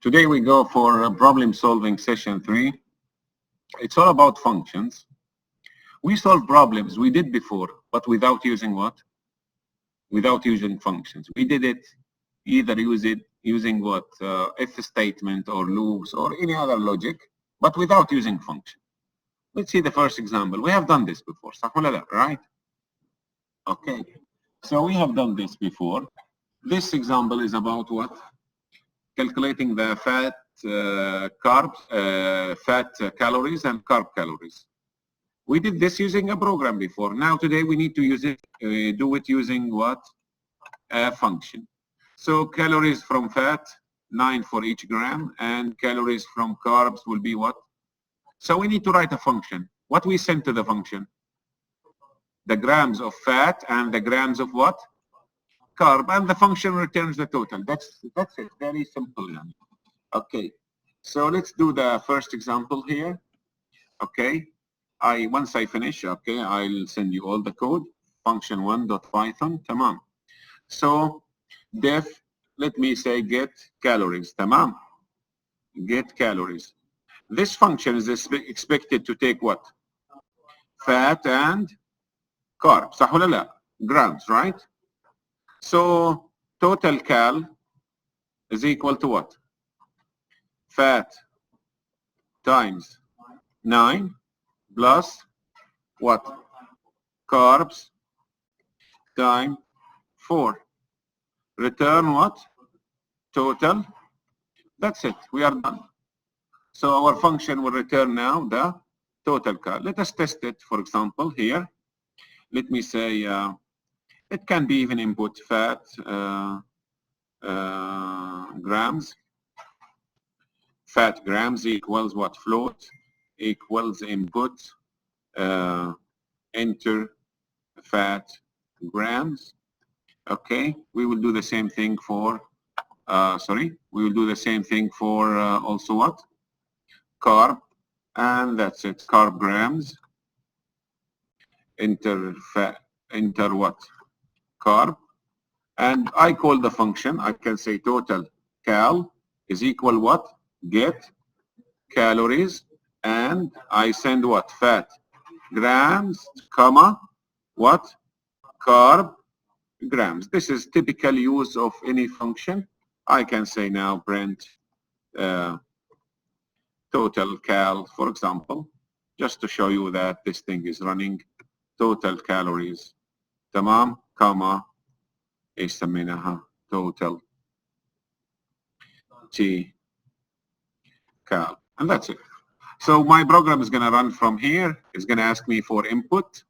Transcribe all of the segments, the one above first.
Today we go for problem solving session 3. It's all about functions. We solve problems we did before, but without using what? Without using functions. We did it either using what? If statement or loops or any other logic, but without using function. Let's see the first example. We have done this before, صح ولا لا, right? Okay, so we have done this before. This example is about what? Calculating the fat calories and carb calories. We did this using a program before. Now today we need to use it, do it using what? A function. So calories from fat, 9 for each gram, and calories from carbs will be what? So we need to write a function. What we send to the function? The grams of fat and the grams of what? Carb, and the function returns the total. That's it. Very simple. Okay, so let's do the first example here. Okay, once I finish, okay, I'll send you all the code. function1.python, tamam. So def, let me say get calories, tamam. Get calories. This function is expected to take what? Fat and carb, صح ولا لا? Grams, right? So total cal is equal to what? Fat times 9 plus what? Carbs times 4. Return what? Total. That's it. We are done. So our function will return now the total cal. Let us test it, for example, here. Let me say it can be even input fat grams. Fat grams equals what? Float equals input enter fat grams. Okay, we will do the same thing for we will do the same thing for also what? Carb, and that's it. Carb grams enter fat, enter what? Carb, and I call the function, I can say total cal is equal what? Get calories, and I send what? Fat grams, comma, what? Carb grams. This is typical use of any function. I can say now print total cal, for example, just to show you that this thing is running. Total calories, tamam, comma, ايش سميناها? Total T cal, and that's it. So my program is going to run from here. It's going to ask me for input.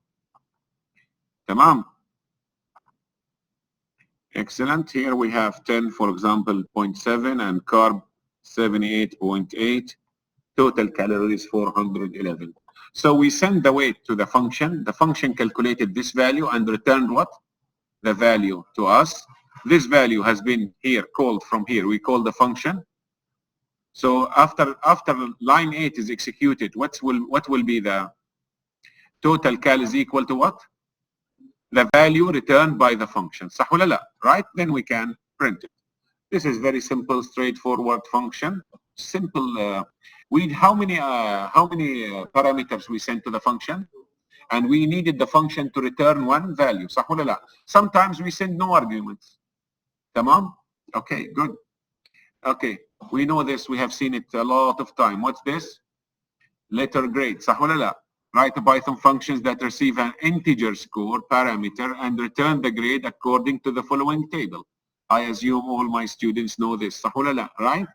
Tamam. Excellent. Here we have 10, for example, 0.7 and carb 78.8. Total calories 411. So we send the weight to the function. The function calculated this value and returned what? The value to us. This value has been here called from here. We call the function. So after line 8 is executed, what will be the total cal is equal to what? The value returned by the function. صح ولا لا? Right? Then we can print it. This is very simple, straightforward function. Simple. How many parameters we sent to the function, and we needed the function to return one value. صح ولا لا? Sometimes we send no arguments. Tamam? Okay, good. Okay, we know this. We have seen it a lot of time. What's this? Letter grade. صح ولا لا? Write Python functions that receive an integer score parameter and return the grade according to the following table. I assume all my students know this. صح ولا لا? Right?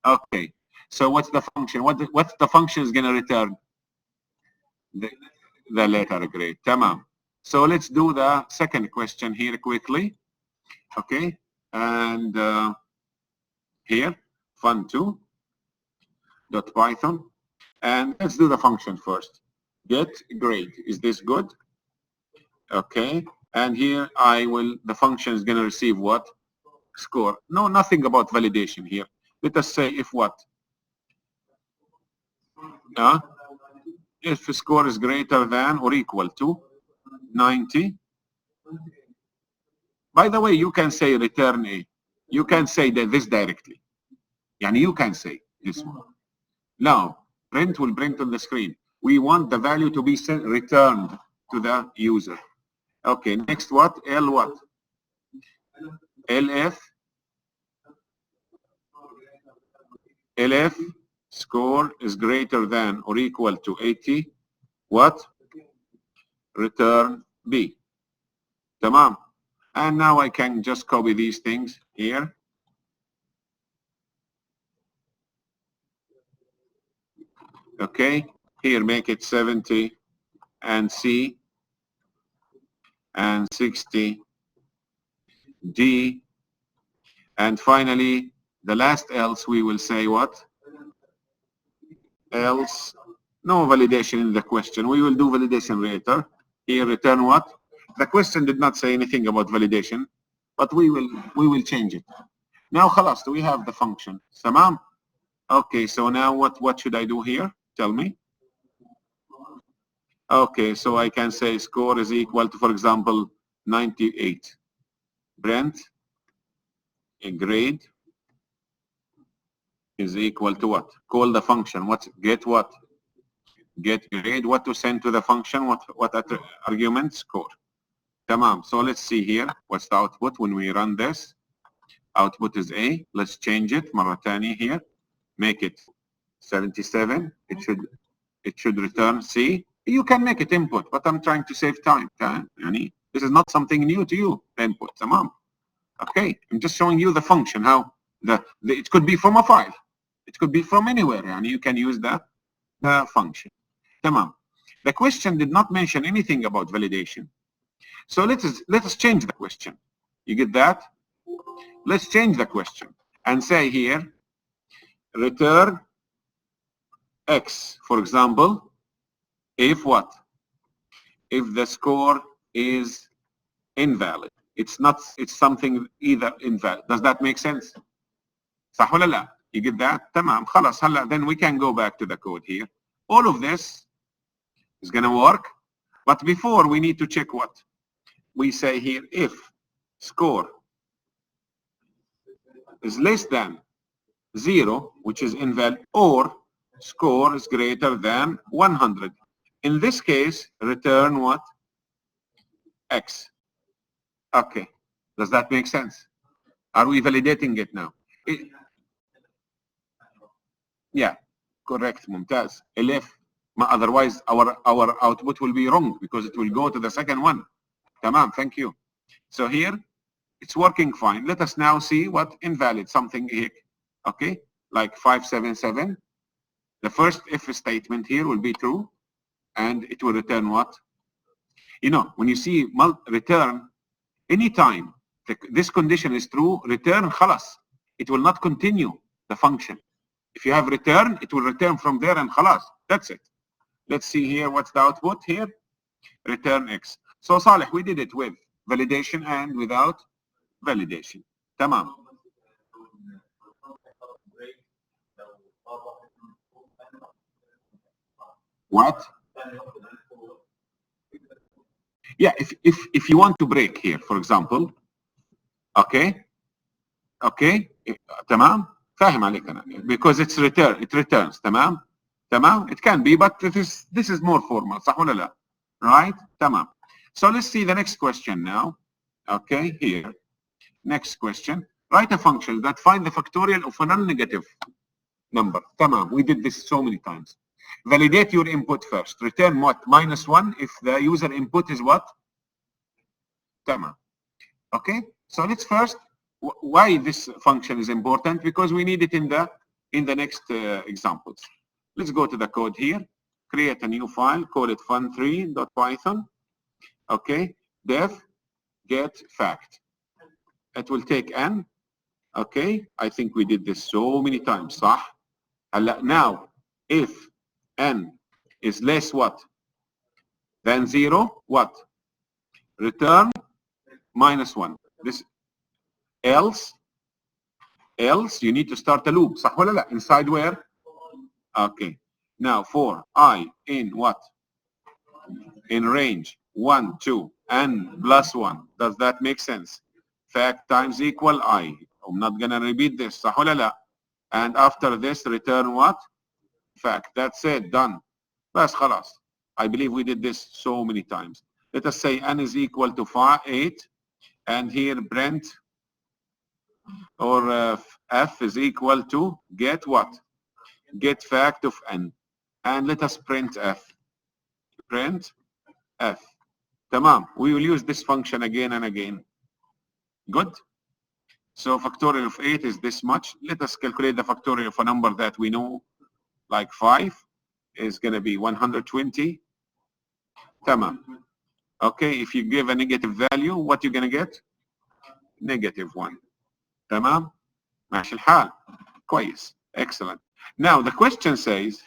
Okay. So what's the function? What's the function is going to return? The letter grade. Tamam. So let's do the second question here quickly. Okay. And here, fun2.python. And let's do the function first. Get grade. Is this good? Okay. And here the function is going to receive what? Score. No, nothing about validation here. Let us say if what? If the score is greater than or equal to 90. By the way, you can say return A. You can say that this directly. يعني you can say this one. Now, print will print on the screen. We want the value to be returned to the user. Okay, next what? L what? LF score is greater than or equal to 80. What? Return B. Tamam. And now I can just copy these things here. Okay, here make it 70 and C and 60 D, and finally the last else we will say what? Else, no validation in the question. We will do validation later. Here return what? The question did not say anything about validation, but we will change it. Now خلاص, we have the function. تمام? Okay, so now what should I do here? Tell me. Okay, so I can say score is equal to, for example, 98. Brent, a grade is equal to what? Call the function. What? Get what? Get grade. What to send to the function? What argument? Score. Tamam. So let's see here. What's the output when we run this? Output is A. Let's change it. مرة تانية here. Make it 77. It should return C. You can make it input, but I'm trying to save time. This is not something new to you. Input. Tamam. Okay. I'm just showing you the function. How it could be from a file. It could be from anywhere. You can use the function. Tamam. The question did not mention anything about validation. So let us change the question. You get that? Let's change the question and say here, return X, for example, if what? If the score is invalid. It's something either invalid. Does that make sense? صح ولا لا? You get that? تمام. خلاص هلا then we can go back to the code here. All of this is going to work, but before we need to check what? We say here if score is less than 0, which is invalid, or score is greater than 100. In this case, return what? X. Okay. Does that make sense? Are we validating it now? Yeah, correct, ممتاز. If otherwise our output will be wrong because it will go to the second one. Tamam, thank you. So here it's working fine. Let us now see what invalid something here. Okay, like 577. The first if statement here will be true, and it will return what? When you see return, anytime this condition is true, return خلاص. It will not continue the function. If you have return, it will return from there and خلاص. That's it. Let's see here what's the output here. Return X. So Saleh, we did it with validation and without validation. Tamam. What? Yeah, if you want to break here, for example, okay, تمام. فاهم عليك أنا. Because it returns. تمام. It can be, but this is more formal. صح ولا لا? Right? تمام. So let's see the next question now. Okay, here. Next question. Write a function that finds the factorial of a non-negative number. Tamam. We did this so many times. Validate your input first. Return what? -1 if the user input is what? Tamam. Okay. So let's first, why this function is important? Because we need it in the next examples. Let's go to the code here. Create a new file. Call it fun3.python. Okay. Def get fact. It will take n. Okay. I think we did this so many times. صح? Now, if n is less what? Than 0, what? Return -1. This else you need to start a loop. صح ولا لا? Inside where? Okay. Now for I in what? In range 1, 2, n plus 1. Does that make sense? Fact times equal I. I'm not gonna repeat this. صح ولا لا? And after this, return what? Fact. That's it. Done. بس خلاص. I believe we did this so many times. Let us say n is equal to 8. And here Brent or f is equal to get what? Get fact of n. And let us print f. Print f. Tamam. We will use this function again and again. Good. So factorial of 8 is this much. Let us calculate the factorial of a number that we know, like 5 is going to be 120. Tamam. Okay, if you give a negative value, what you're going to get? -1. Tamam. ماشي الحال. كويس. Excellent. Now the question says,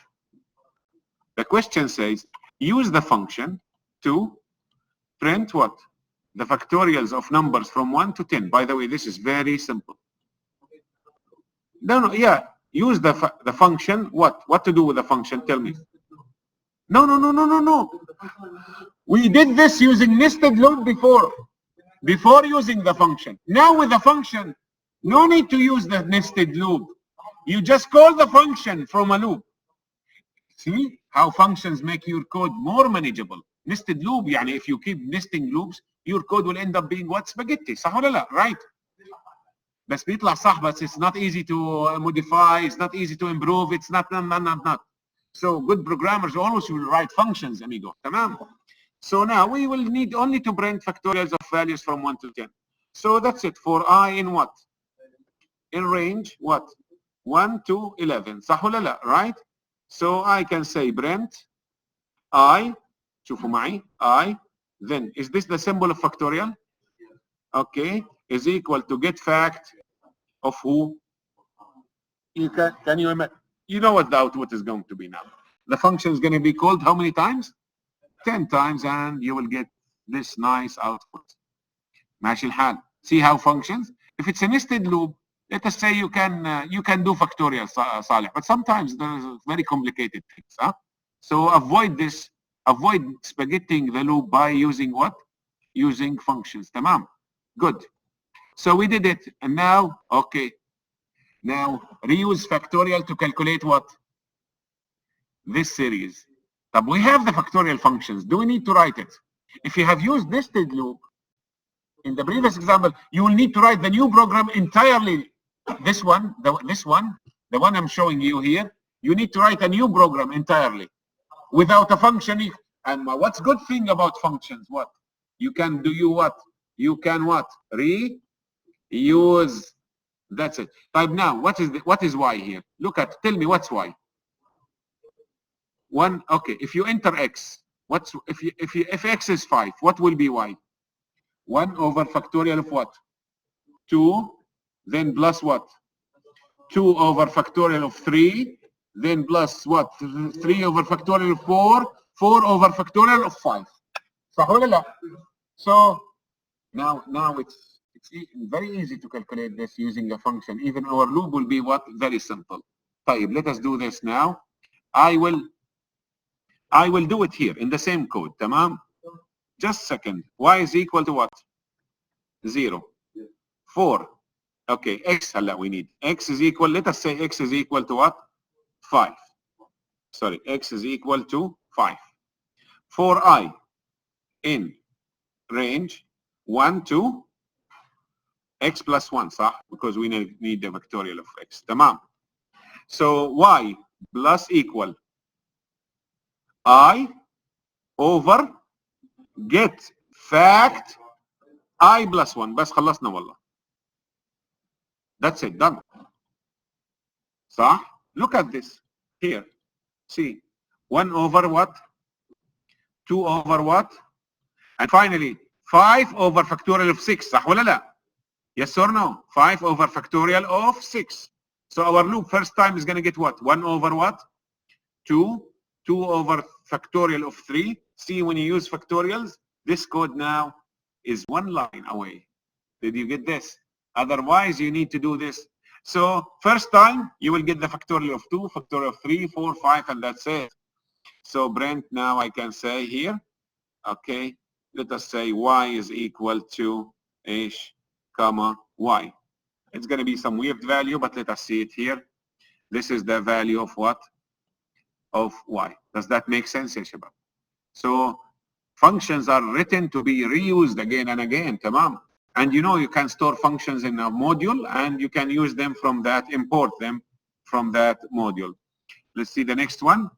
use the function to print what? The factorials of numbers from 1 to 10. By the way, this is very simple. No, yeah. Use the function. What to do with the function? Tell me. No. We did this using nested loop before using the function. Now with the function, no need to use the nested loop. You just call the function from a loop. See how functions make your code more manageable. Nested loop, يعني if you keep nesting loops, your code will end up being what? Spaghetti. صح ولا لا? Right. بس بيطلع صح, but it's not easy to modify, it's not easy to improve, it's not. So good programmers always will write functions, amigo. تمام. So now we will need only to print factorials of values from 1 to 10. So that's it for I in what? In range what? 1 to 11. صح ولا لا? Right? So I can say print I, شوفوا معي, I, then is this the symbol of factorial? Okay, is equal to get fact of who? Can you imagine? You know what the output is going to be now. The function is going to be called how many times? 10 times, and you will get this nice output. ماشي الحال. See how functions? If it's a nested loop, let us say you can do factorial, Saleh, but sometimes there's very complicated things. Huh? So avoid this. Avoid spaghetting the loop by using what? Using functions. Tamam. Good. So we did it, and now, okay. Now reuse factorial to calculate what? This series. But we have the factorial functions. Do we need to write it? If you have used nested loop in the previous example, you will need to write the new program entirely. This one, the one I'm showing you here, you need to write a new program entirely without a function. And what's good thing about functions? What? You can do what? You can what? Reuse. That's it. But now, what is y here? Look at, tell me what's y. 1. Okay, if you enter x, what's if x is 5, what will be y? 1 over factorial of what? 2, then plus what? 2 over factorial of 3, then plus what? 3 over factorial of 4, 4 over factorial of 5. صح ولا لا? So now it's very easy to calculate this using a function. Even our loop will be what? Very simple. طيب, let us do this now. I will do it here in the same code. تمام? Just a second. Y is equal to what? 0. 4. Okay, x هلا we need. X is equal, let us say x is equal to what? 5. Sorry, x is equal to 5. For I in range 1 to x plus 1, صح? Because we need the factorial of x. تمام. So y plus equal I over get fact I plus 1. بس خلصنا والله. That's it, done. صح? Look at this here. See, 1 over what? 2 over what? And finally, 5 over factorial of 6. صح ولا لا? Yes or no? 5 over factorial of 6. So our loop first time is going to get what? 1 over what? 2. 2 over factorial of 3. See, when you use factorials, this code now is 1 line away. Did you get this? Otherwise, you need to do this. So first time, you will get the factorial of 2, factorial of 3, 4, 5, and that's it. So Brent, now I can say here, okay, let us say y is equal to ish, comma, y. It's going to be some weird value, but let us see it here. This is the value of what? Of y. Does that make sense, ya shabab? So functions are written to be reused again and again, tamam. And you know you can store functions in a module and you can use them from that, import them from that module. Let's see the next one.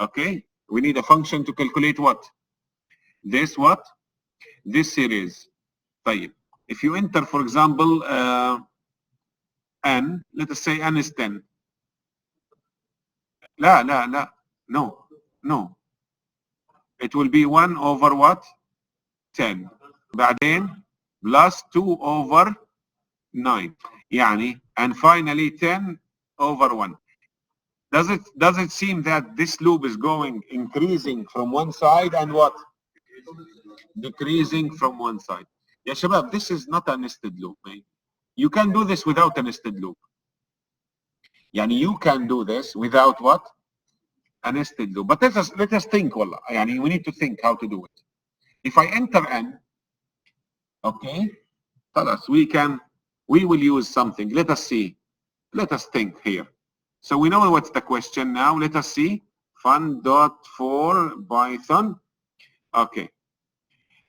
Okay, we need a function to calculate what? This what? This series. طيب. If you enter, for example, n, let us say n is 10. لا لا لا, no, no. It will be 1 over what? 10. بعدين plus 2 over 9. يعني, and finally 10 over 1. Does it seem that this loop is going increasing from one side and what? Decreasing from one side. Ya shabab, this is not a nested loop, man. You can do this without a nested loop. Yani you can do this without what? A nested loop. But let us think, wallah. Yani we need to think how to do it. If I enter n, okay, tell us we will use something. Let us see. Let us think here. So we know what's the question now. Let us see. Fun.for Python. Okay.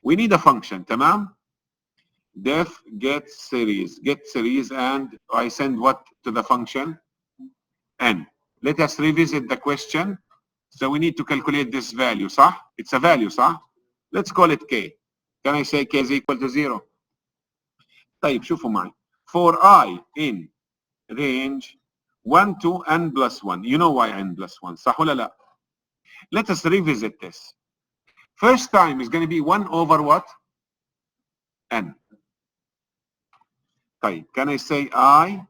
We need a function, tamam? Def get series. Get series, and I send what to the function? N. Let us revisit the question. So we need to calculate this value, صح? It's a value, صح? Let's call it k. Can I say k is equal to 0? طيب شوفوا معي. For I in range 1 to n plus 1. You know why n plus 1, صح ولا لا? Let us revisit this. First time is going to be 1 over what? N. طيب, can I say I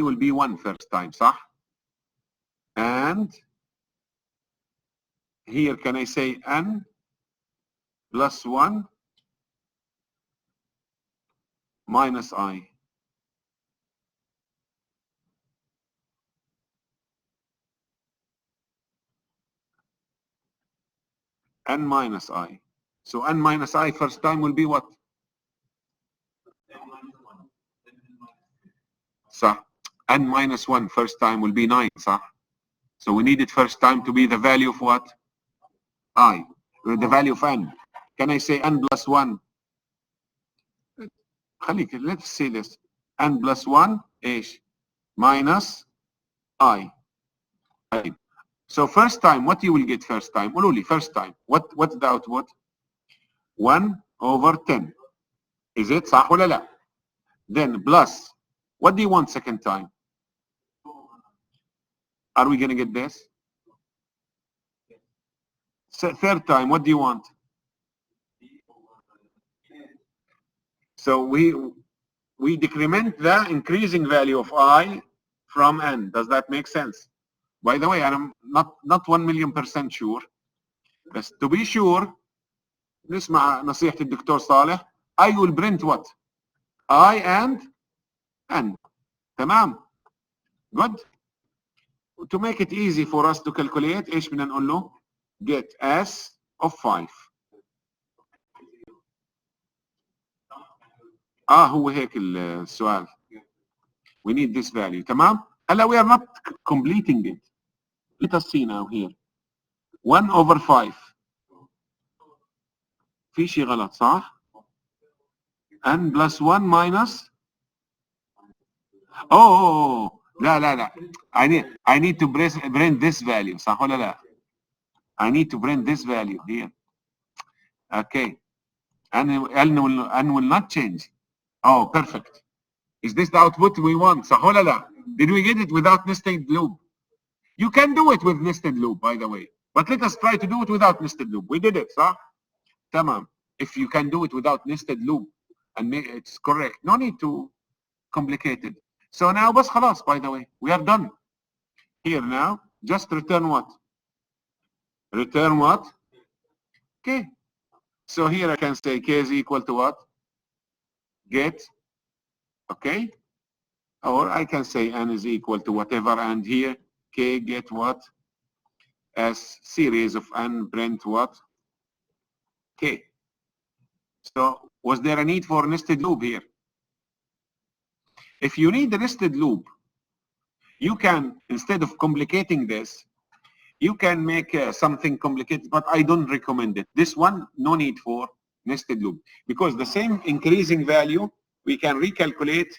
will be 1 first time, صح? And here can I say n plus 1 minus I? N minus I. So n minus I first time will be what? صح. N minus 1 first time will be 9, صح? So we need it first time to be the value of what? I. The value of n. Can I say n plus 1? Let's see this. N plus 1 ايش? Minus I. طيب. So first time, what you will get first time? قولوا لي first time. What's the output? 1 over 10. Is it صح ولا لا? Then plus, what do you want second time? Are we going to get this? So third time, what do you want? So we decrement the increasing value of I from n. Does that make sense? By the way, I'm not 1,000,000% sure. But to be sure, نسمع نصيحة الدكتور صالح. I will print what? I and n. تمام. Good. To make it easy for us to calculate, ايش بدنا نقول له? Get s of 5. هو هيك السؤال. We need this value. تمام. هلا we are not completing it. Let us see now here. 1 over 5. في شيء غلط صح؟ n plus 1 minus. Oh, لا. I need to print this value. صح ولا لا? I need to print this value here. Okay. N will not change. Oh, perfect. Is this the output we want? صح ولا لا? Did we get it without nested loop? You can do it with nested loop, by the way. But let us try to do it without nested loop. We did it, صح? تمام. If you can do it without nested loop and it's correct, no need to complicate it. So now, بس خلاص, by the way, we are done. Here now, just return what? Return what? Okay. So here I can say k is equal to what? Get. Okay. Or I can say n is equal to whatever, and here k get what? As series of n print what? K. So was there a need for nested loop here? If you need a nested loop you can, instead of complicating this, you can make something complicated, but I don't recommend it. This one, no need for nested loop, because the same increasing value we can recalculate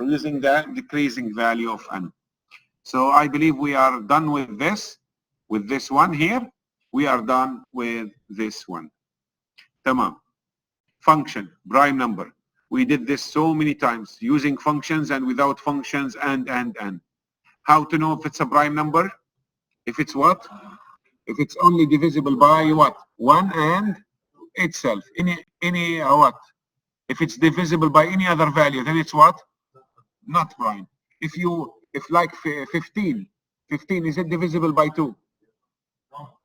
using the decreasing value of n. So I believe we are done with this one here. We are done with this one. Tamam. Function, prime number. We did this so many times, using functions and without functions and. How to know if it's a prime number? If it's what? If it's only divisible by what? 1 and itself. Any what? If it's divisible by any other value, then it's what? Not prime. If like 15, is it divisible by 2?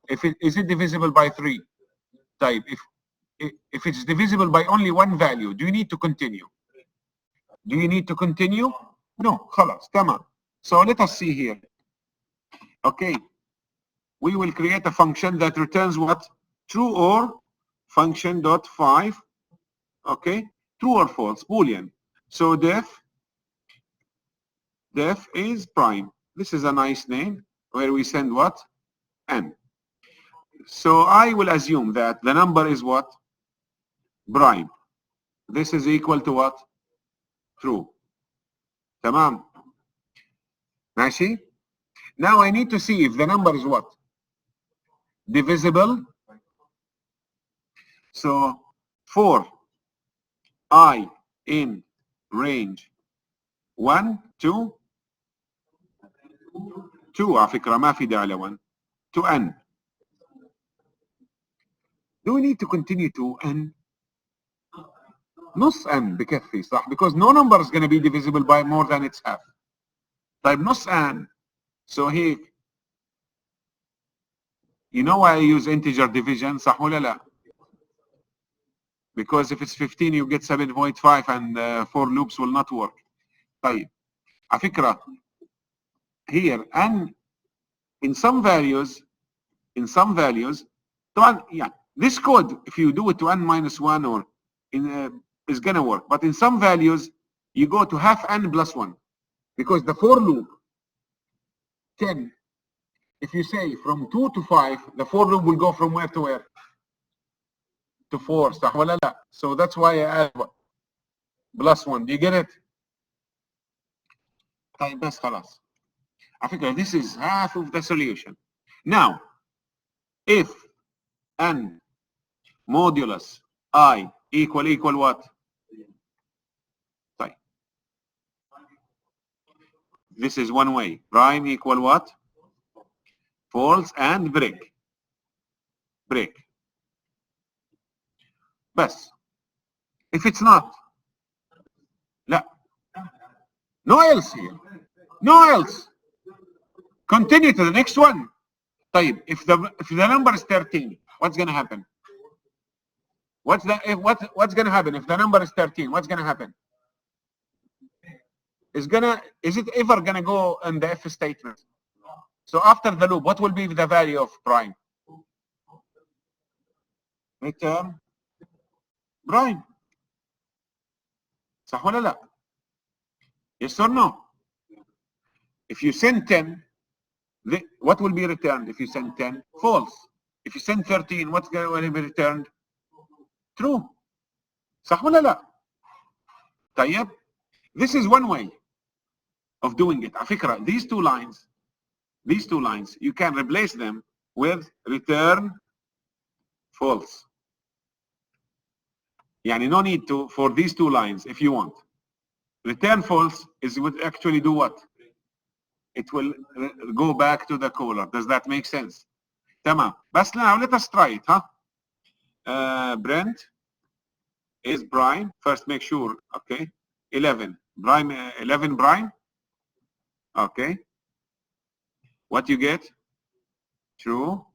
Is it divisible by 3? Type. If it's divisible by only one value, do you need to continue? Do you need to continue? No, خلاص, تمام. So let us see here. Okay. We will create a function that returns what? True or function dot 5. Okay. True or false, Boolean. So def is prime. This is a nice name where we send what? N. So I will assume that the number is what? Prime. This is equal to what? True. Tamam. ماشي? Now I need to see if the number is what? Divisible. So for I in range 1 to 2 على فكرة ما في داعي ل 1 to n. Do we need to continue to n? نص n بكفي صح? Because no number is going to be divisible by more than its half. طيب نص n. So here, you know why I use integer division صح ولا لا? Because if it's 15 you get 7.5 and 4 loops will not work. طيب على فكرة here n in some values طبعا yeah, this code if you do it to n minus 1 or in is gonna work, but in some values you go to half n plus 1 because the for loop 10, if you say from 2 to 5, the for loop will go from where to where? To 4 صح ولا لا? So that's why I add plus 1. Do you get it? طيب بس خلاص. على فكرة this is half of the solution. Now if n modulus I equal what? طيب. This is one way. Prime equal what? False and break. بس. If it's not, لا. No else here. No else. Continue to the next one. طيب, if the number is 13, what's going to happen? What's going to happen if the number is 13? What's going to happen? Is it ever going to go in the if statement? So after the loop, what will be the value of prime? Return prime. صح ولا لا? Yes or no? If you send 10, what will be returned if you send 10? False. If you send 13, what's going to be returned? True. صح ولا لا? طيب. This is one way of doing it. على فكرة, these two lines, you can replace them with return false. يعني no need to for these two lines if you want. Return false is would actually do what? It will go back to the caller. Does that make sense? تمام. بس now let us try it, huh? Brent is prime. First make sure, okay. 11 prime. Okay. What you get? True.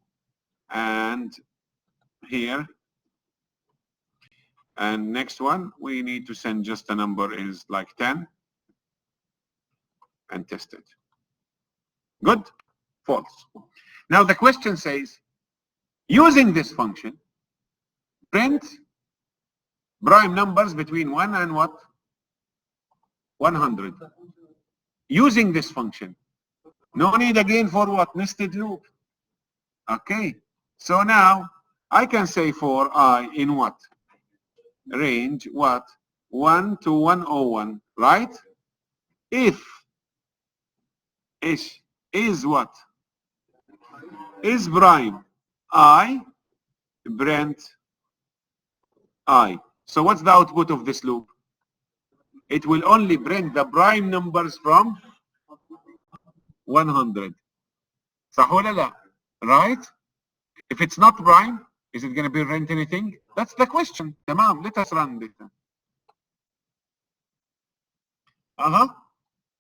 And here. And next one, we need to send just a number is like 10 and test it. Good? False. Now the question says, using this function, print prime numbers between 1 and what? 100. Using this function. No need again for what? Nested loop. Okay. So now I can say for I in what? Range what? 1 to 101, right? If is what? Is prime I, Brent I. So what's the output of this loop? It will only print the prime numbers from 100. صح ولا لا? Right? If it's not prime, is it going to be print anything? That's the question. تمام. Let us run this.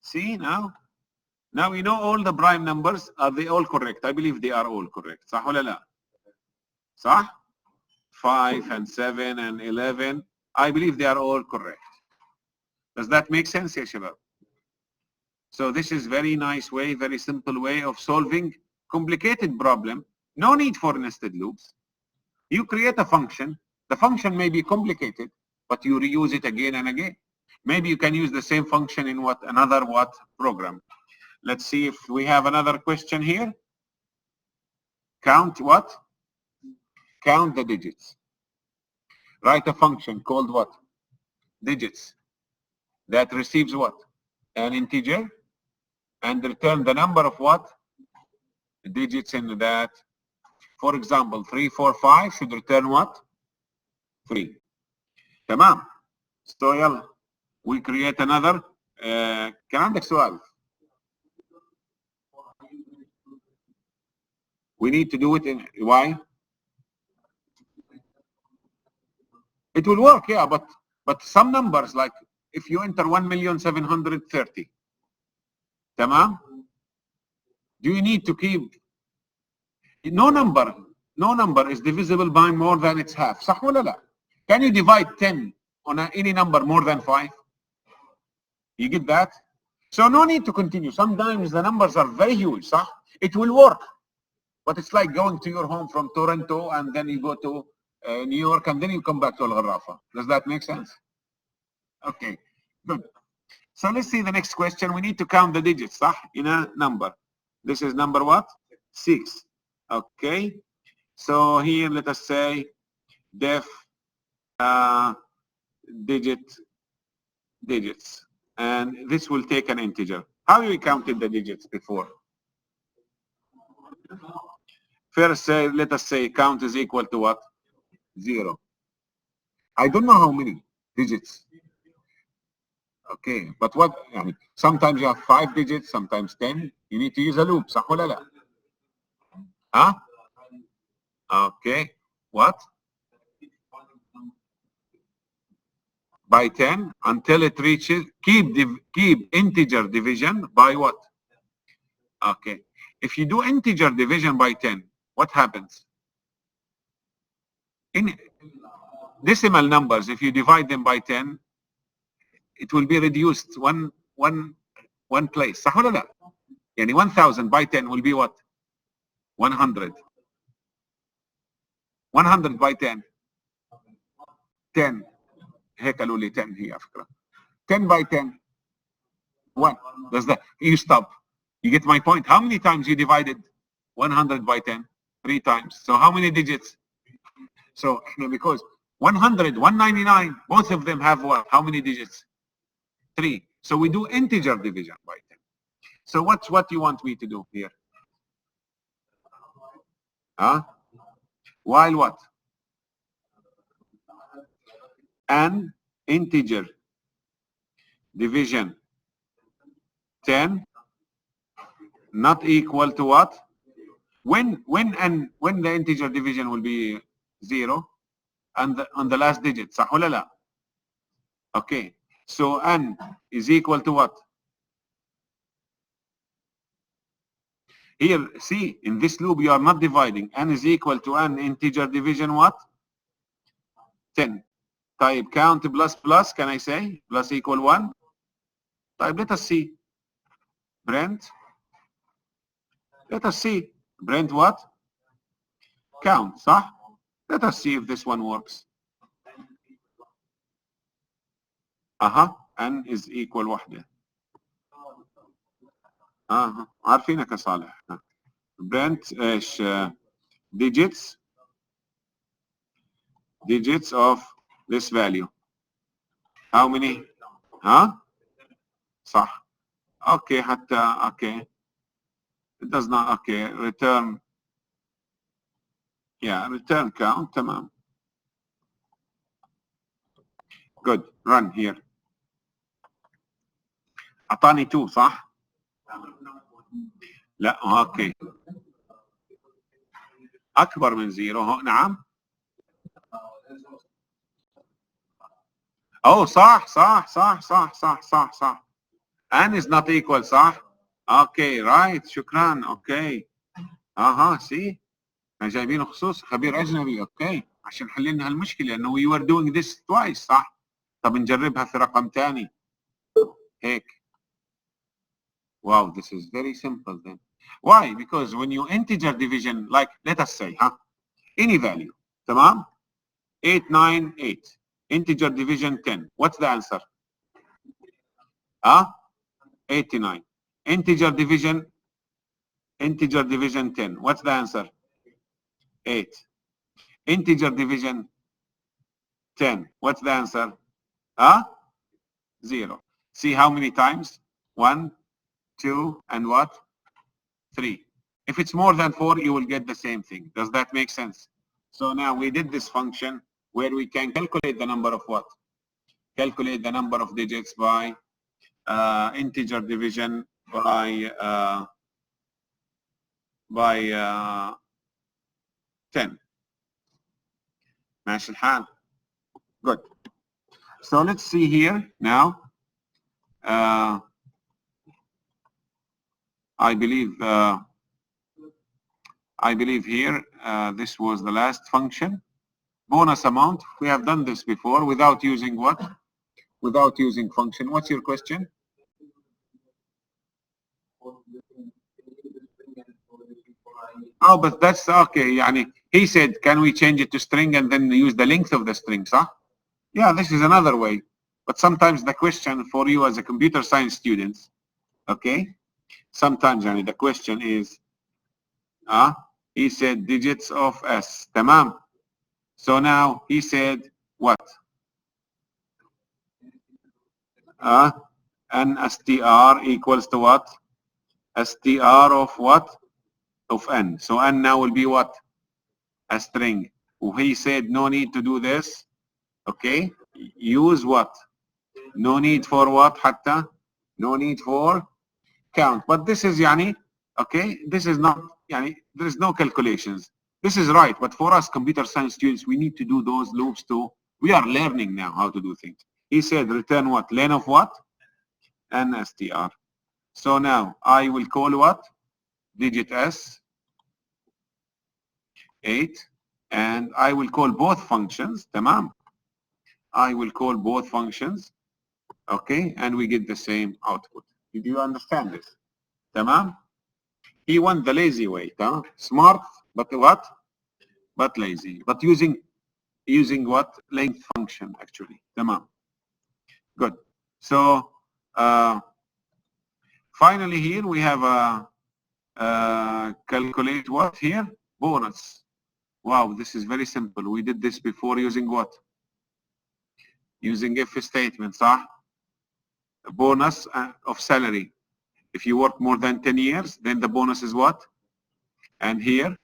See now? Now we know all the prime numbers. Are they all correct? I believe they are all correct. صح ولا لا? صح? 5 and 7 and 11. I believe they are all correct. Does that make sense, ya shabab? So this is very nice way, very simple way of solving complicated problem. No need for nested loops. You create a function. The function may be complicated, but you reuse it again and again. Maybe you can use the same function in what? Another what? Program. Let's see if we have another question here. Count what? Count the digits. Write a function called what? Digits. That receives what? An integer. And return the number of what? Digits in that. For example, 3, 4, 5 should return what? 3. تمام. So يلا. We create another. كان عندك سؤال. We need to do it in why? It will work, yeah, but some numbers, like if you enter 1,730,000, tamam? Do you need to keep? No number is divisible by more than its half. صح ولا لا? Can you divide 10 on any number more than 5? You get that? So no need to continue. Sometimes the numbers are very huge. صح? It will work. But it's like going to your home from Toronto and then you go to New York and then you come back to Al Gharrafa. Does that make sense? Okay, good. So let's see the next question. We need to count the digits in a number. This is number what? 6. Okay. So here let us say def digits. And this will take an integer. How we counted the digits before? First, let us say count is equal to what? 0. I don't know how many digits. Okay, but what? Sometimes you have 5 digits, sometimes 10. You need to use a loop. صح ولا لا? Huh? Okay. What? By 10 until it reaches. Keep integer division by what? Okay. If you do integer division by 10, what happens? In decimal numbers, if you divide them by 10, it will be reduced one place. صح ولا لا؟ يعني 1000 by 10 will be what? 100. 100 by 10. 10. هيك قالوا لي 10 هي فكرة. 10 by 10. 1. Does that? You stop. You get my point? How many times you divided 100 by 10? 3 times. So how many digits? So because 100, 199, both of them have what? How many digits? 3. So we do integer division by 10. So what do you want me to do here? Huh? While what? An integer division 10 not equal to what? When the integer division will be 0 and on the last digit. صح ولا لا? Okay. So n is equal to what? Here, see, in this loop you are not dividing. N is equal to n integer division what? 10. Type count plus, can I say? Plus equal 1. Type, let us see. Brent. Let us see. Brent what? Count, صح? Let us see if this one works. N is equal وحدة. عارفينك يا صالح. برنت ايش digits of this value. How many؟ صح. اوكي حتى اوكي. It does not okay return. Yeah, return count. تمام. Good. Run here. اعطاني 2 صح؟ لا اوكي. اكبر من 0. نعم. Oh صح. and is not equal صح. اوكي رايت. شكرا. اوكي. سي احنا جايبينه خصوص خبير اجنبي. اوكي عشان نحل لنا هالمشكله لانه we were doing this twice صح. طب نجربها في رقم ثاني هيك. Wow, this is very simple then. Why? Because when you integer division, like let us say, any value, تمام? 898. Integer division 10. What's the answer? 89. Integer division 10. What's the answer? 8. Integer division 10. What's the answer? 0. See how many times? 1, 2, and what? 3. If it's more than 4, you will get the same thing. Does that make sense? So now we did this function where we can calculate the number of what? Calculate the number of digits by integer division by 10. ماشي الحال. Good. So let's see here now. I believe here this was the last function. Bonus amount. We have done this before without using what? Without using function. What's your question? Oh, but that's okay. Yani, he said, can we change it to string and then use the length of the strings? Yeah, this is another way. But sometimes the question for you as a computer science student, okay? Sometimes yani, the question is, he said digits of S. Tamam. So now he said what? An str equals to what? Str of what? Of n. So n now will be what? A string. He said no need to do this. Okay. Use what? No need for what? Hatta? No need for count. But this is yani, okay, this is not yani, there is no calculations. This is right, but for us computer science students, we need to do those loops too. We are learning now how to do things. He said return what? Len of what? An str. So now I will call what? Digit S 8, and I will call both functions. Tamam. I will call both functions. Okay, and we get the same output. Did you understand this? Tamam. He went the lazy way. Tamam. Smart, but what? But lazy. But using what? Length function actually. Tamam. Good. So finally here we have a calculate what here? Bonus. Wow, this is very simple. We did this before using what? Using if statement, صح? A bonus of salary. If you work more than 10 years, then the bonus is what? And here,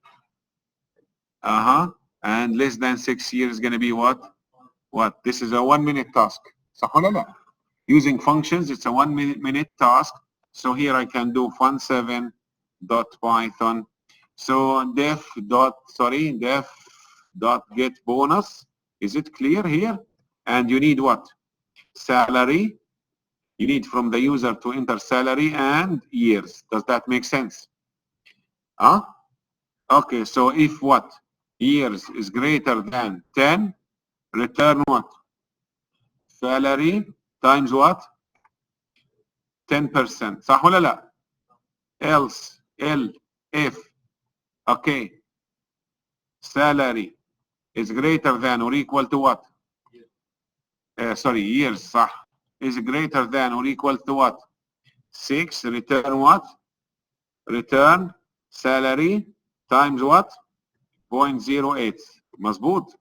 and less than 6 years is going to be what? What? This is a 1-minute task. صح ولا لا? Using functions, it's a 1-minute task. So here I can do fun7.python. So def.get bonus. Is it clear here? And you need what? Salary. You need from the user to enter salary and years. Does that make sense? Okay, so if what? Years is greater than 10, return what? Salary times what? 10%. صح ولا لا? Else, if, okay, salary is greater than or equal to what? Years, صح, is greater than or equal to what? 6, return what? return salary times what 0.08 مظبوط.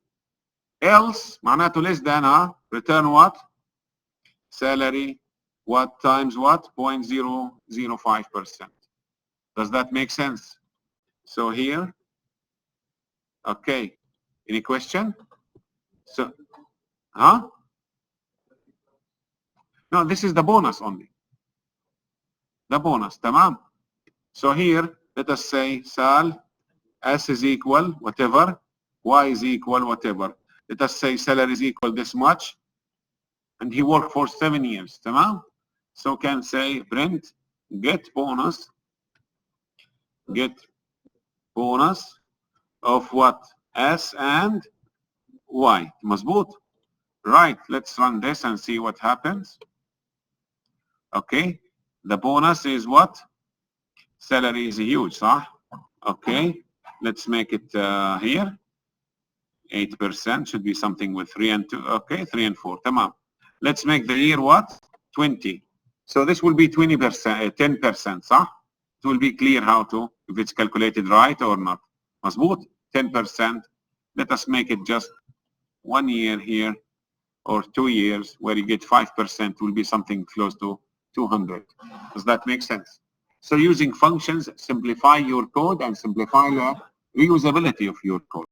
else معناته less than return what salary what times what 0.005%. Does that make sense? So here, okay, any question? So no, this is the bonus only, the bonus. تمام. So here let us say sal S is equal whatever, Y is equal whatever. Let us say salary is equal this much, and he worked for 7 years. تمام. So can say print get bonus of what S and Y. مظبوط. Right, let's run this and see what happens. Okay, the bonus is what? Salary is huge, صح? Okay, let's make it here. 8% should be something with 3 and 2. Okay, 3 and 4. تمام. Let's make the year what? 20. So this will be 20%, 10%, صح? It will be clear how to, if it's calculated right or not. مظبوط. 10%. Let us make it just 1 year here or 2 years where you get 5% will be something close to 200. Does that make sense? So using functions, simplify your code and simplify the reusability of your code.